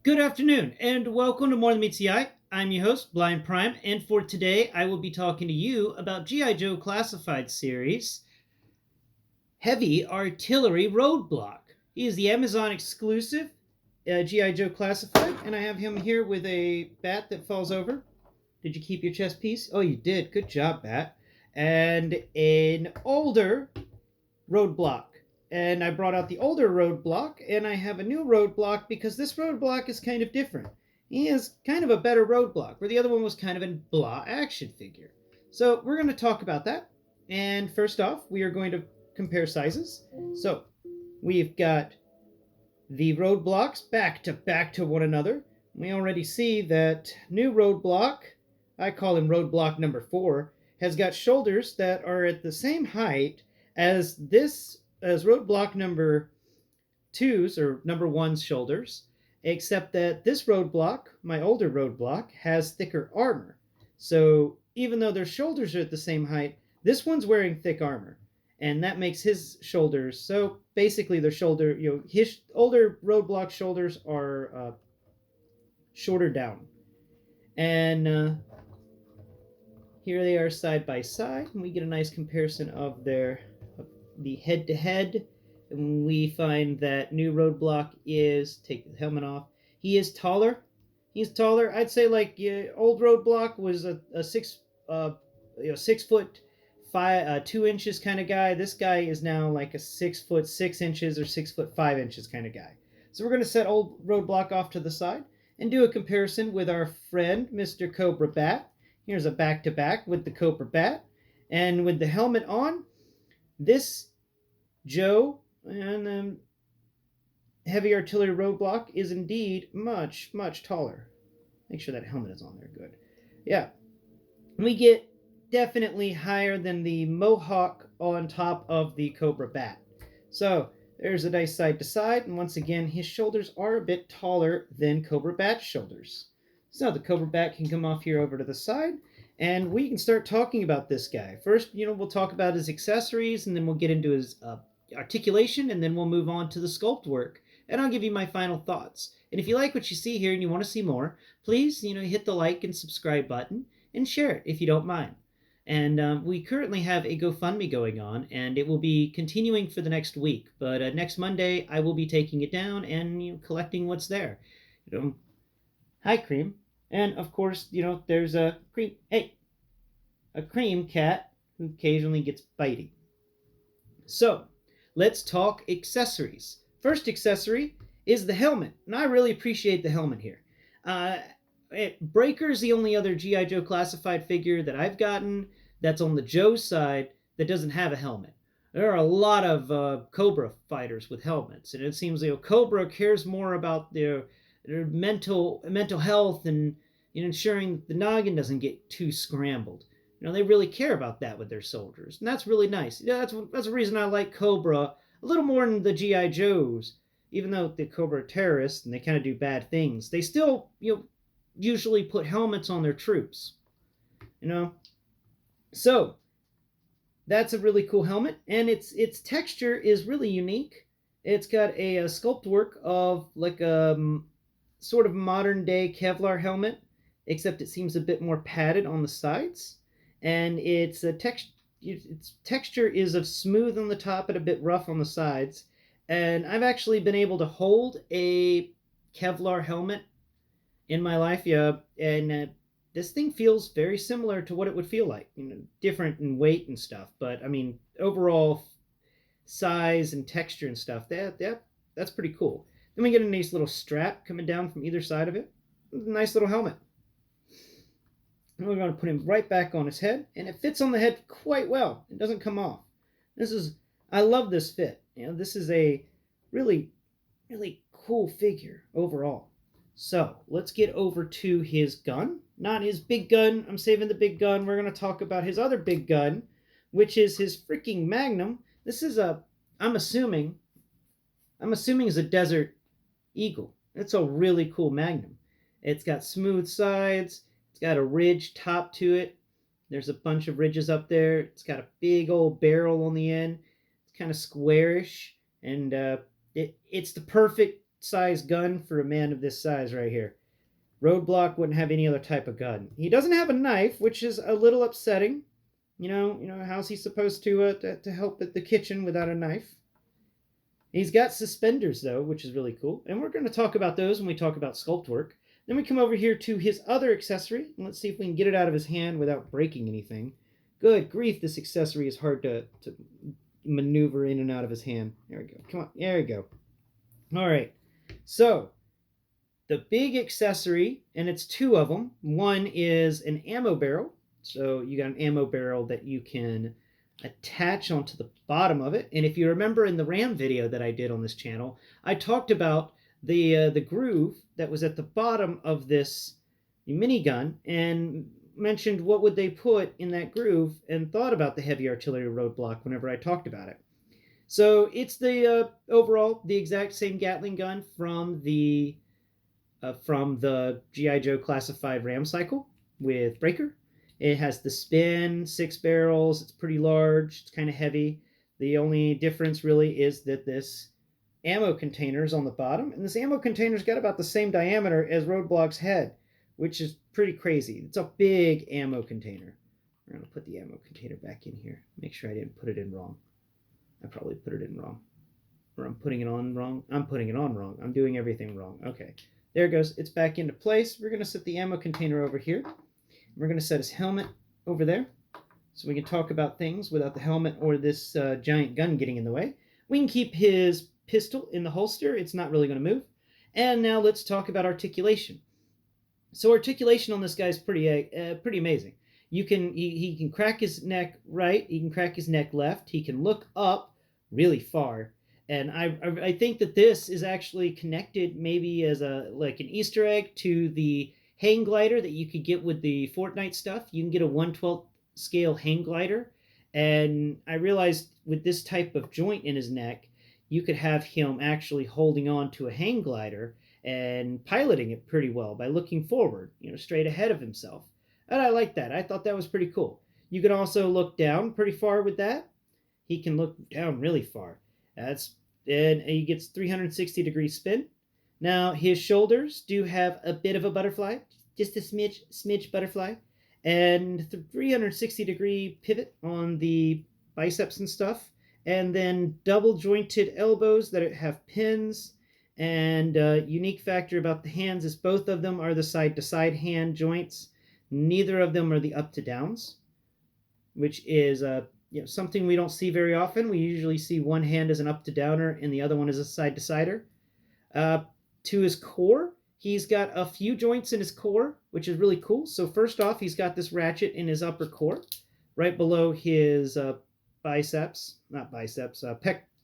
Good afternoon, and welcome to More Than Meets the Eye. I'm your host, Blind Prime, and for today, I will be talking to you about G.I. Joe Classified series, Heavy Artillery Roadblock. He is the Amazon exclusive G.I. Joe Classified, and I have him here with a bat that falls over. Did you keep your chess piece? Oh, you did. Good job, bat. And an older Roadblock. And I brought out the older Roadblock, and I have a new Roadblock because this Roadblock is kind of different. He is kind of a better Roadblock, where the other one was kind of a blah action figure. So we're going to talk about that. And first off, we are going to compare sizes. So we've got the Roadblocks back to one another. We already see that new Roadblock, I call him Roadblock number 4, has got shoulders that are at the same height as Roadblock number 2's or number 1's shoulders, except that this Roadblock, my older Roadblock, has thicker armor. So even though their shoulders are at the same height, this one's wearing thick armor, and that makes his shoulders, so basically his older Roadblock shoulders are shorter down. And here they are side by side, and we get a nice comparison of the head-to-head, and we find that new Roadblock take the helmet off. He is taller. He's taller. I'd say old Roadblock was a 6 foot 2 inches kind of guy. This guy is now like a 6 foot 6 inches or 6 foot 5 inches kind of guy. So we're going to set old Roadblock off to the side and do a comparison with our friend Mr. Cobra Bat. Here's a back-to-back with the Cobra Bat, and with the helmet on, this Joe and Heavy Artillery Roadblock is indeed much, much taller. Make sure that helmet is on there. Good. Yeah. We get definitely higher than the Mohawk on top of the Cobra Bat. So there's a nice side to side, and once again, his shoulders are a bit taller than Cobra Bat's shoulders. So the Cobra Bat can come off here over to the side, and we can start talking about this guy. First, we'll talk about his accessories, and then we'll get into his articulation, and then we'll move on to the sculpt work, and I'll give you my final thoughts. And if you like what you see here and you want to see more, please, hit the like and subscribe button, and share it if you don't mind. And we currently have a GoFundMe going on, and it will be continuing for the next week. But next Monday, I will be taking it down and collecting what's there. Hi, Cream. And of course, there's a Cream. Hey, a Cream cat who occasionally gets bitey. So let's talk accessories. First accessory is the helmet, and I really appreciate the helmet here. Breaker's the only other G.I. Joe Classified figure that I've gotten that's on the Joe side that doesn't have a helmet. There are a lot of Cobra fighters with helmets, and it seems Cobra cares more about their mental health and ensuring the noggin doesn't get too scrambled. They really care about that with their soldiers, and that's really nice. That's the reason I like Cobra a little more than the G.I. Joes. Even though the Cobra are terrorists and they kind of do bad things, they still usually put helmets on their troops. So that's a really cool helmet, and its texture is really unique. It's got a sculpt work of like a sort of modern day Kevlar helmet, except it seems a bit more padded on the sides, and its texture is of smooth on the top and a bit rough on the sides. And I've actually been able to hold a Kevlar helmet in my life, and this thing feels very similar to what it would feel like, different in weight and stuff, but overall size and texture and stuff, that's pretty cool. Then we get a nice little strap coming down from either side of it. Nice little helmet. And we're going to put him right back on his head, and it fits on the head quite well. It doesn't come off. I love this fit. This is a really, really cool figure overall. So let's get over to his gun. Not his big gun. I'm saving the big gun. We're going to talk about his other big gun, which is his freaking Magnum. This is I'm assuming is a Desert Eagle. It's a really cool Magnum. It's got smooth sides. It's got a ridge top to it. There's a bunch of ridges up there. It's got a big old barrel on the end. It's kind of squarish, and it's the perfect size gun for a man of this size right here. Roadblock wouldn't have any other type of gun. He doesn't have a knife, which is a little upsetting. How's he supposed to help at the kitchen without a knife? He's got suspenders though, which is really cool, and we're going to talk about those when we talk about sculpt work. Then we come over here to his other accessory, and let's see if we can get it out of his hand without breaking anything. Good grief, this accessory is hard to maneuver in and out of his hand. There we go. Come on, there we go. All right, so the big accessory, and it's two of them. One is an ammo barrel. So you got an ammo barrel that you can attach onto the bottom of it. And if you remember in the RAM video that I did on this channel, I talked about the groove that was at the bottom of this minigun and mentioned what would they put in that groove and thought about the heavy artillery roadblock whenever I talked about it. So it's the overall the exact same Gatling gun from the G.I. Joe classified RAM cycle with breaker. It has the spin, 6 barrels. It's pretty large. It's kind of heavy. The only difference really is that this ammo container is on the bottom, and this ammo container's got about the same diameter as Roadblock's head, which is pretty crazy. It's a big ammo container. We're going to put the ammo container back in here. Make sure I didn't put it in wrong. I probably put it in wrong. Or I'm putting it on wrong. I'm putting it on wrong. I'm doing everything wrong. Okay. There it goes. It's back into place. We're going to set the ammo container over here. We're going to set his helmet over there so we can talk about things without the helmet or this giant gun getting in the way. We can keep his pistol in the holster. It's not really going to move. And now let's talk about articulation. So articulation on this guy is pretty amazing. He can crack his neck right. He can crack his neck left. He can look up really far. And I think that this is actually connected maybe as like an Easter egg to the hang glider that you could get with the Fortnite stuff. You can get a 1/12 scale hang glider. And I realized with this type of joint in his neck, you could have him actually holding on to a hang glider and piloting it pretty well by looking forward, straight ahead of himself. And I like that. I thought that was pretty cool. You can also look down pretty far with that. He can look down really far. And he gets 360-degree spin. Now, his shoulders do have a bit of a butterfly, just a smidge butterfly, and 360-degree pivot on the biceps and stuff, and then double-jointed elbows that have pins, and unique factor about the hands is both of them are the side-to-side hand joints. Neither of them are the up-to-downs, which is something we don't see very often. We usually see one hand as an up-to-downer and the other one as a side-to-sider. To his core, he's got a few joints in his core, which is really cool. So first off, he's got this ratchet in his upper core, right below his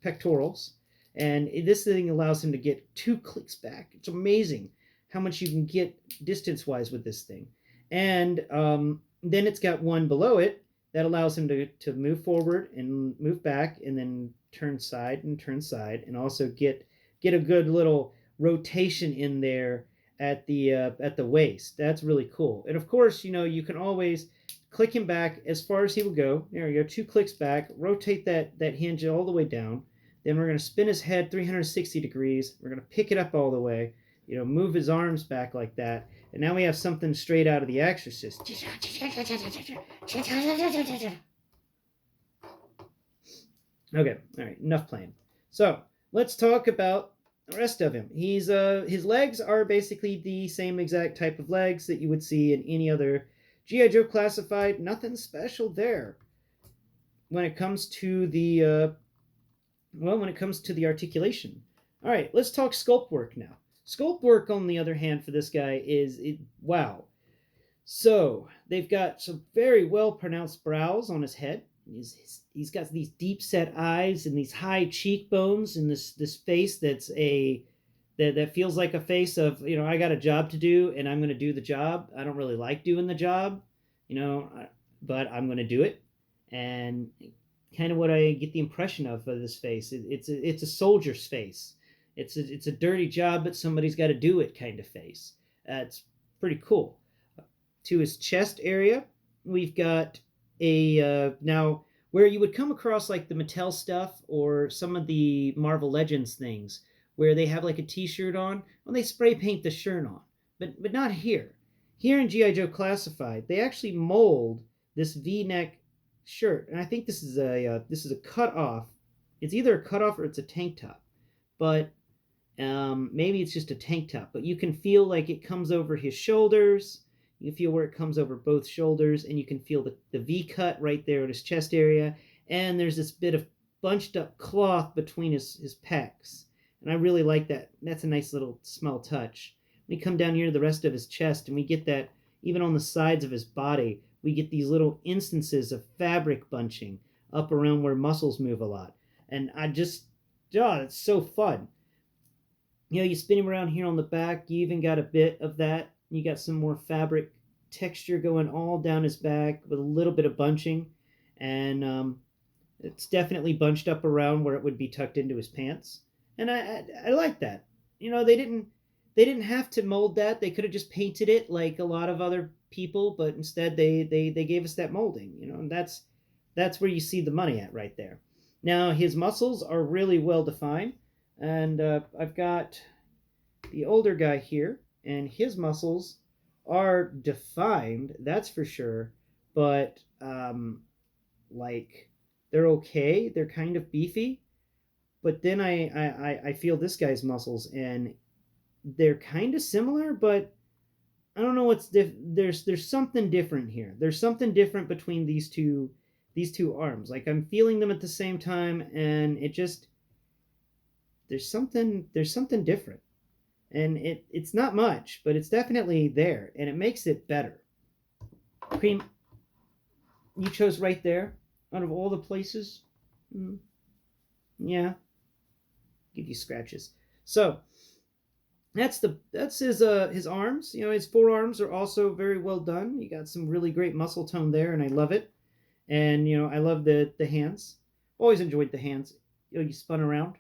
pectorals. And this thing allows him to get 2 clicks back. It's amazing how much you can get distance-wise with this thing. And then it's got one below it that allows him to move forward and move back and then turn side, and also get a good little rotation in there at the waist. That's really cool. And of course, you can always click him back as far as he will go. There we go, 2 clicks back, rotate that hinge all the way down. Then we're going to spin his head 360 degrees. We're going to pick it up all the way, move his arms back like that. And now we have something straight out of The Exorcist. Okay, all right, enough playing. So let's talk about the rest of him. His legs are basically the same exact type of legs that you would see in any other G.I. Joe classified. Nothing special there. When it comes to the articulation. All right, let's talk sculpt work now. Sculpt work, on the other hand, for this guy wow. So they've got some very well pronounced brows on his head. He's got these deep set eyes and these high cheekbones and this face that feels like a face of, I got a job to do and I'm going to do the job. I don't really like doing the job, but I'm going to do it. And kind of what I get the impression of this face. It's a soldier's face. It's a dirty job, but somebody's got to do it kind of face. It's pretty cool. To his chest area, we've got now where you would come across like the Mattel stuff or some of the Marvel Legends things, where they have like a t-shirt on, well, they spray paint the shirt on. But not here. Here in G.I. Joe Classified, they actually mold this V-neck shirt, and I think this is a cut off. It's either a cut off or it's a tank top, but maybe it's just a tank top. But you can feel like it comes over his shoulders. You can feel where it comes over both shoulders, and you can feel the V cut right there at his chest area. And there's this bit of bunched up cloth between his pecs, and I really like that. That's a nice little small touch. We come down here to the rest of his chest, and we get that even on the sides of his body. We get these little instances of fabric bunching up around where muscles move a lot. And it's so fun. You know, you spin him around here on the back, you even got a bit of that. You got some more fabric texture going all down his back with a little bit of bunching. And it's definitely bunched up around where it would be tucked into his pants. And I like that. You know, they didn't have to mold that. They could have just painted it like a lot of other people, but instead they gave us that molding, you know, and that's where you see the money at right there. Now his muscles are really well defined, and I've got the older guy here, and his muscles are defined, that's for sure, but like they're okay, they're kind of beefy. But then I feel this guy's muscles, and they're kind of similar, but I don't know what's there's something different here. There's something different between these two arms. Like I'm feeling them at the same time, and it just there's something different. And it's not much, but it's definitely there, and it makes it better. Cream, you chose right there out of all the places. Yeah, give you scratches. So that's his arms. You know, his forearms are also very well done. You got some really great muscle tone there, and I love it. And you know, I love the hands. Always enjoyed the hands. You spun around.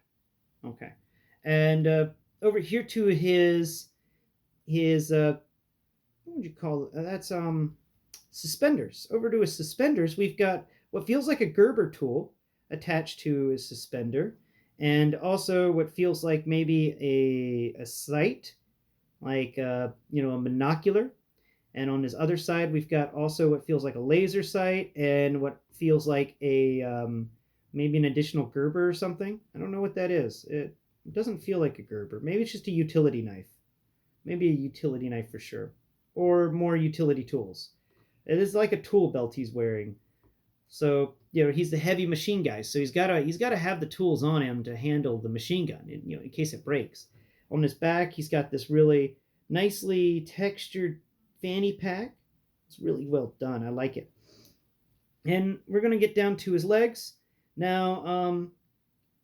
Okay. And over here to his what would you call it? That's suspenders. Over to his suspenders, we've got what feels like a Gerber tool attached to his suspender, and also what feels like maybe a sight, like you know, a monocular. And on his other side, we've got also what feels like a laser sight, and what feels like a maybe an additional Gerber or something. I don't know what that is. It doesn't feel like a Gerber. Maybe it's just a utility knife. Maybe a utility knife for sure, or more utility tools. It is like a tool belt he's wearing. So you know, he's the heavy machine guy, so he's gotta have the tools on him to handle the machine gun, you know, in case it breaks. On his back, he's got this really nicely textured fanny pack. It's really well done. I like it. And we're gonna get down to his legs now.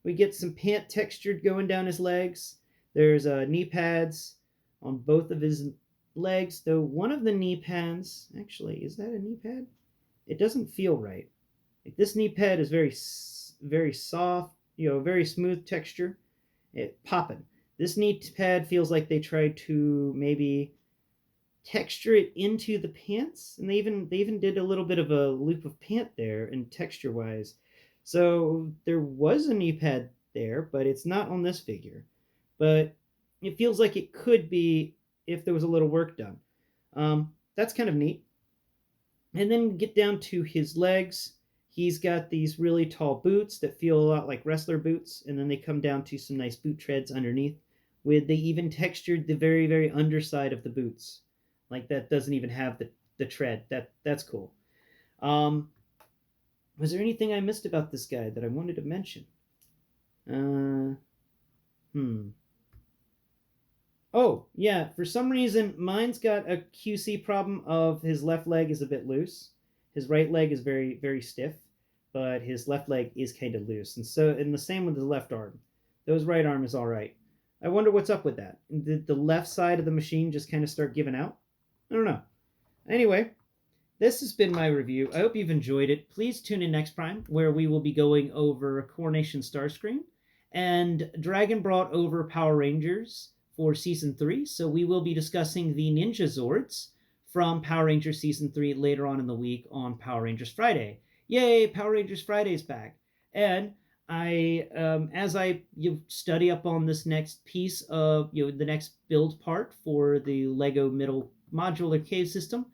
We get some pant textured going down his legs. There's knee pads on both of his legs, though one of the knee pads, actually, is that a knee pad? It doesn't feel right. Like this knee pad is very soft, you know, very smooth texture. It popping. This knee pad feels like they tried to maybe texture it into the pants, and they even did a little bit of a loop of pant there, and texture wise. So there was a knee pad there, but it's not on this figure. But it feels like it could be if there was a little work done. That's kind of neat. And then get down to his legs. He's got these really tall boots that feel a lot like wrestler boots, and then they come down to some nice boot treads underneath. They even textured the very, very underside of the boots. Like that doesn't even have the tread. That's cool. Was there anything I missed about this guy that I wanted to mention? Oh, yeah, for some reason, mine's got a QC problem of his left leg is a bit loose. His right leg is very, very stiff, but his left leg is kind of loose. And the same with his left arm. Though his right arm is all right. I wonder what's up with that. Did the left side of the machine just kind of start giving out? I don't know. Anyway, this has been my review. I hope you've enjoyed it. Please tune in next Prime, where we will be going over Coronation Starscream. And Dragon brought over Power Rangers for Season 3, so we will be discussing the Ninja Zords from Power Rangers Season 3 later on in the week on Power Rangers Friday. Yay, Power Rangers Friday's back. And As I study up on this next piece of the next build part for the Lego middle modular cave system,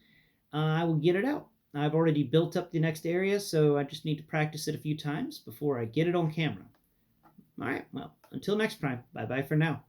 I will get it out. I've already built up the next area, so I just need to practice it a few times before I get it on camera. All right, well, until next time, bye bye for now.